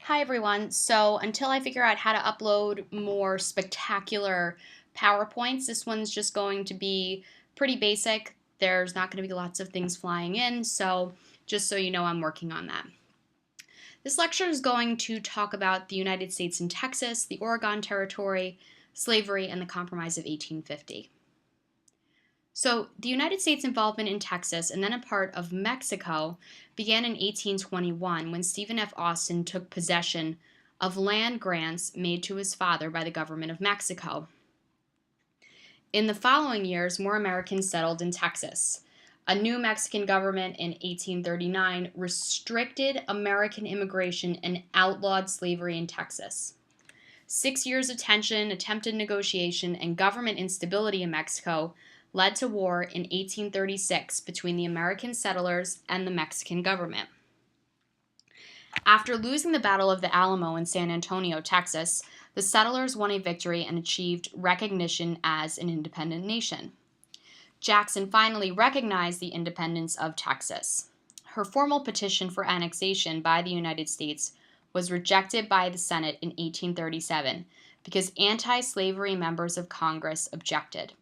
Hi everyone. So until I figure out how to upload more spectacular PowerPoints, this one's just going to be pretty basic. There's not going to be lots of things flying in, so just so you know, I'm working on that. This lecture is going to talk about the United States and Texas, the Oregon Territory, slavery, and the Compromise of 1850. So, the United States' involvement in Texas and then a part of Mexico began in 1821 when Stephen F. Austin took possession of land grants made to his father by the government of Mexico. In the following years, more Americans settled in Texas. A new Mexican government in 1839 restricted American immigration and outlawed slavery in Texas. 6 years of tension, attempted negotiation, and government instability in Mexico led to war in 1836 between the American settlers and the Mexican government. After losing the Battle of the Alamo in San Antonio, Texas, the settlers won a victory and achieved recognition as an independent nation. Jackson finally recognized the independence of Texas. Her formal petition for annexation by the United States was rejected by the Senate in 1837 because anti-slavery members of Congress objected.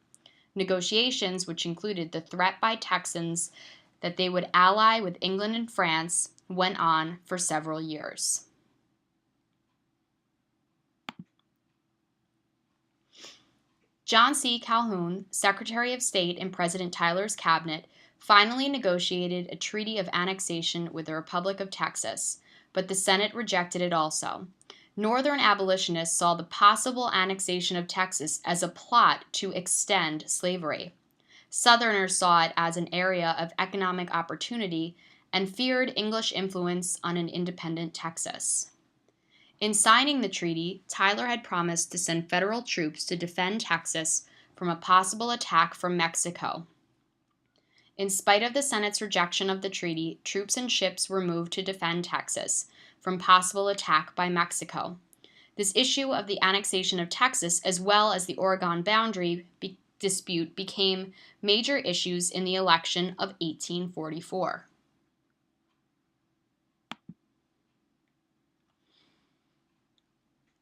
Negotiations, which included the threat by Texans that they would ally with England and France, went on for several years. John C. Calhoun, Secretary of State in President Tyler's cabinet, finally negotiated a treaty of annexation with the Republic of Texas, but the Senate rejected it also. Northern abolitionists saw the possible annexation of Texas as a plot to extend slavery. Southerners saw it as an area of economic opportunity and feared English influence on an independent Texas. In signing the treaty, Tyler had promised to send federal troops to defend Texas from a possible attack from Mexico. In spite of the Senate's rejection of the treaty, troops and ships were moved to defend Texas from possible attack by Mexico. This issue of the annexation of Texas, as well as the Oregon boundary dispute, became major issues in the election of 1844.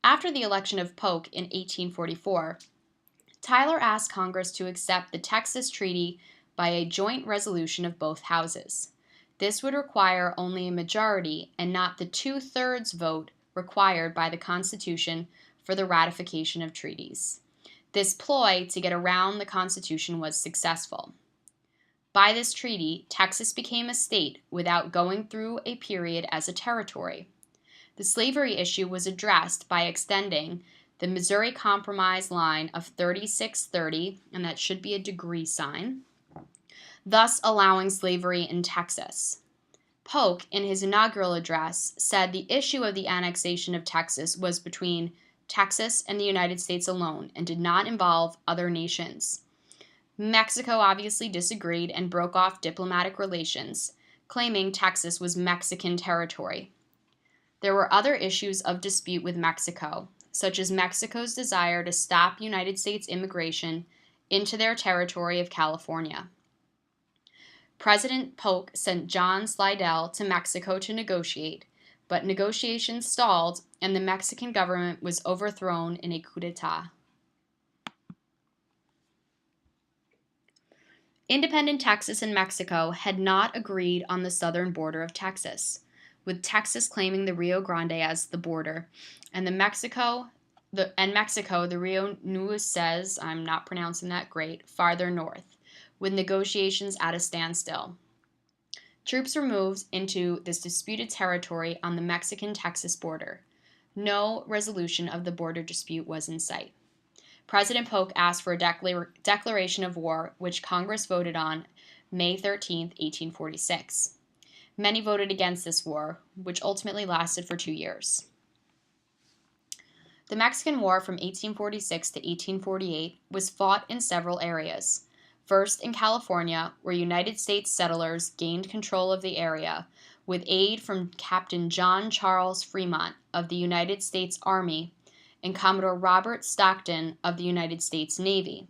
After the election of Polk in 1844, Tyler asked Congress to accept the Texas Treaty by a joint resolution of both houses. This would require only a majority and not the two-thirds vote required by the Constitution for the ratification of treaties. This ploy to get around the Constitution was successful. By this treaty, Texas became a state without going through a period as a territory. The slavery issue was addressed by extending the Missouri Compromise line of 3630, and that should be a degree sign, thus allowing slavery in Texas. Polk, in his inaugural address, said the issue of the annexation of Texas was between Texas and the United States alone and did not involve other nations. Mexico obviously disagreed and broke off diplomatic relations, claiming Texas was Mexican territory. There were other issues of dispute with Mexico, such as Mexico's desire to stop United States immigration into their territory of California. President Polk sent John Slidell to Mexico to negotiate, but negotiations stalled and the Mexican government was overthrown in a coup d'etat. Independent Texas and Mexico had not agreed on the southern border of Texas, with Texas claiming the Rio Grande as the border, and Mexico, the Rio Nueces, I'm not pronouncing that great, farther north, with negotiations at a standstill. Troops were moved into this disputed territory on the Mexican-Texas border. No resolution of the border dispute was in sight. President Polk asked for a declaration of war, which Congress voted on May 13, 1846. Many voted against this war, which ultimately lasted for 2 years. The Mexican War from 1846 to 1848 was fought in several areas. First in California, where United States settlers gained control of the area, with aid from Captain John Charles Fremont of the United States Army and Commodore Robert Stockton of the United States Navy.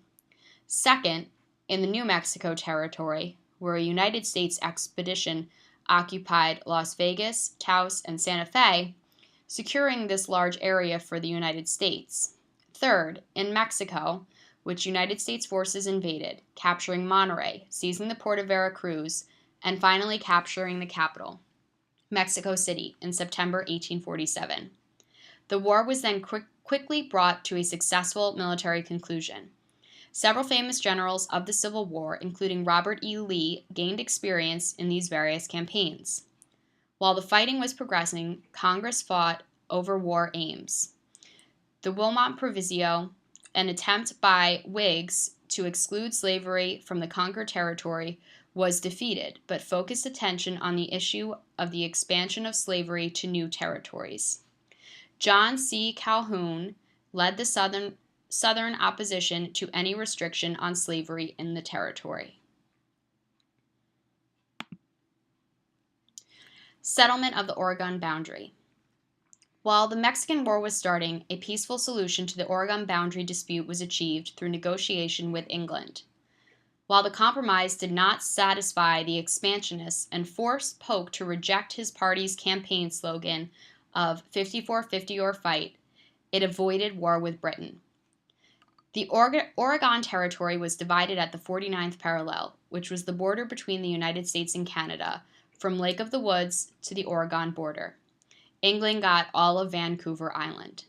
Second, in the New Mexico Territory, where a United States expedition occupied Las Vegas, Taos, and Santa Fe, securing this large area for the United States. Third, in Mexico, which United States forces invaded, capturing Monterrey, seizing the port of Veracruz, and finally capturing the capital, Mexico City, in September 1847. The war was then quickly brought to a successful military conclusion. Several famous generals of the Civil War, including Robert E. Lee, gained experience in these various campaigns. While the fighting was progressing, Congress fought over war aims. The Wilmot Proviso, an attempt by Whigs to exclude slavery from the conquered territory, was defeated, but focused attention on the issue of the expansion of slavery to new territories. John C. Calhoun led the Southern opposition to any restriction on slavery in the territory. Settlement of the Oregon boundary. While the Mexican War was starting, a peaceful solution to the Oregon boundary dispute was achieved through negotiation with England. While the compromise did not satisfy the expansionists and forced Polk to reject his party's campaign slogan of 54-50 or fight, it avoided war with Britain. The Oregon Territory was divided at the 49th parallel, which was the border between the United States and Canada, from Lake of the Woods to the Oregon border. England got all of Vancouver Island.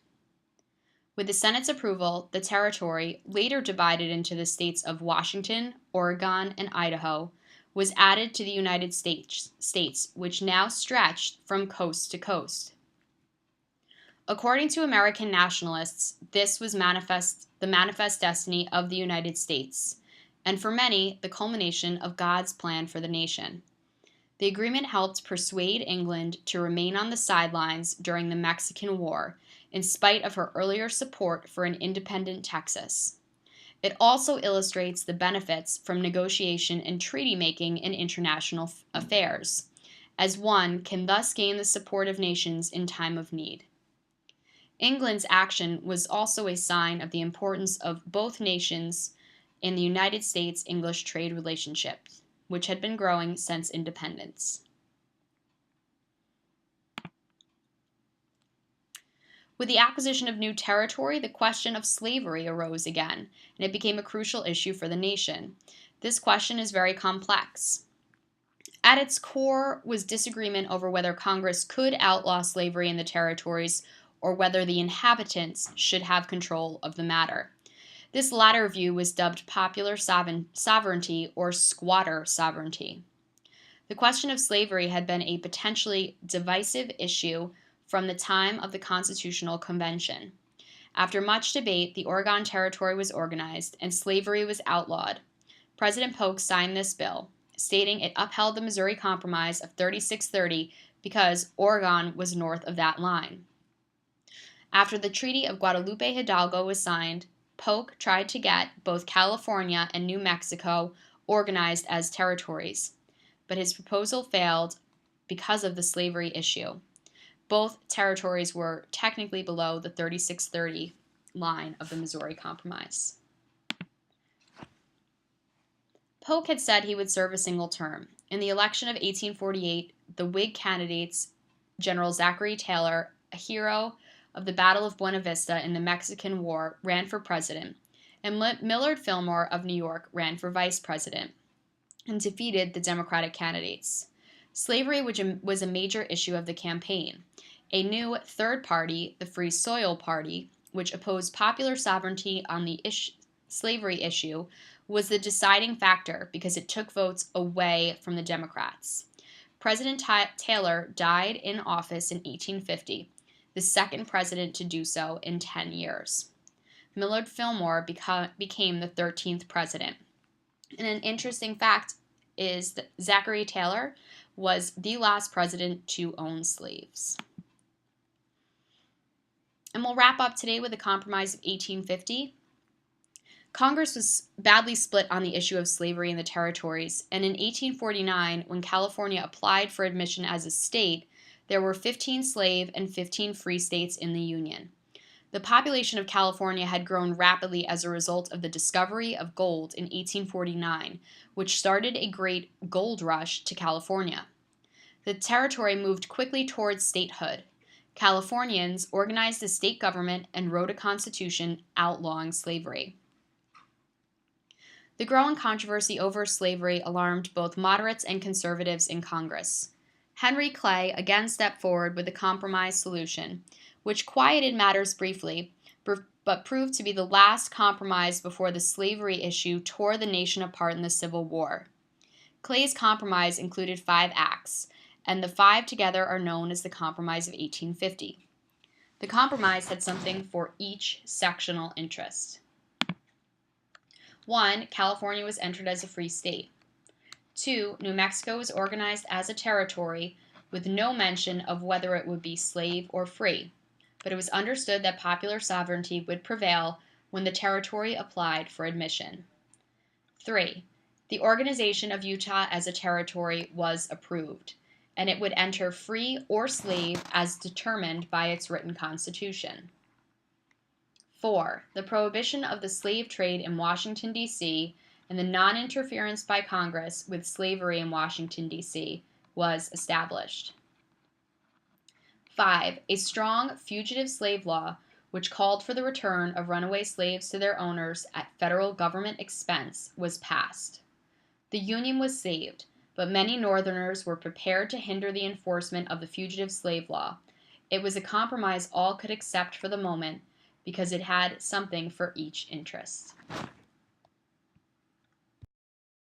With the Senate's approval, the territory, later divided into the states of Washington, Oregon, and Idaho, was added to the United States, which now stretched from coast to coast. According to American nationalists, this was the manifest destiny of the United States, and for many, the culmination of God's plan for the nation. The agreement helped persuade England to remain on the sidelines during the Mexican War, in spite of her earlier support for an independent Texas. It also illustrates the benefits from negotiation and treaty making in international affairs, as one can thus gain the support of nations in time of need. England's action was also a sign of the importance of both nations in the United States-English trade relationship, which had been growing since independence. With the acquisition of new territory, the question of slavery arose again, and it became a crucial issue for the nation. This question is very complex. At its core was disagreement over whether Congress could outlaw slavery in the territories or whether the inhabitants should have control of the matter. This latter view was dubbed popular sovereignty or squatter sovereignty. The question of slavery had been a potentially divisive issue from the time of the Constitutional Convention. After much debate, the Oregon Territory was organized and slavery was outlawed. President Polk signed this bill, stating it upheld the Missouri Compromise of 3630 because Oregon was north of that line. After the Treaty of Guadalupe Hidalgo was signed, Polk tried to get both California and New Mexico organized as territories, but his proposal failed because of the slavery issue. Both territories were technically below the 3630 line of the Missouri Compromise. Polk had said he would serve a single term. In the election of 1848, the Whig candidates, General Zachary Taylor, a hero of the Battle of Buena Vista in the Mexican War, ran for president, and Millard Fillmore of New York ran for vice president and defeated the Democratic candidates. Slavery was a major issue of the campaign. A new third party, the Free Soil Party, which opposed popular sovereignty on the slavery issue, was the deciding factor because it took votes away from the Democrats. President Taylor died in office in 1850, the second president to do so in 10 years. Millard Fillmore became the 13th president. And an interesting fact is that Zachary Taylor was the last president to own slaves. And we'll wrap up today with the Compromise of 1850. Congress was badly split on the issue of slavery in the territories, and in 1849, when California applied for admission as a state, there were 15 slave and 15 free states in the Union. The population of California had grown rapidly as a result of the discovery of gold in 1849, which started a great gold rush to California. The territory moved quickly towards statehood. Californians organized a state government and wrote a constitution outlawing slavery. The growing controversy over slavery alarmed both moderates and conservatives in Congress. Henry Clay again stepped forward with a compromise solution, which quieted matters briefly, but proved to be the last compromise before the slavery issue tore the nation apart in the Civil War. Clay's compromise included 5 acts, and the 5 together are known as the Compromise of 1850. The compromise had something for each sectional interest. 1. California was entered as a free state. 2. New Mexico was organized as a territory with no mention of whether it would be slave or free, but it was understood that popular sovereignty would prevail when the territory applied for admission. 3. The organization of Utah as a territory was approved, and it would enter free or slave as determined by its written constitution. 4. The prohibition of the slave trade in Washington, D.C., and the non-interference by Congress with slavery in Washington, D.C., was established. 5. A strong fugitive slave law, which called for the return of runaway slaves to their owners at federal government expense, was passed. The Union was saved, but many Northerners were prepared to hinder the enforcement of the fugitive slave law. It was a compromise all could accept for the moment, because it had something for each interest.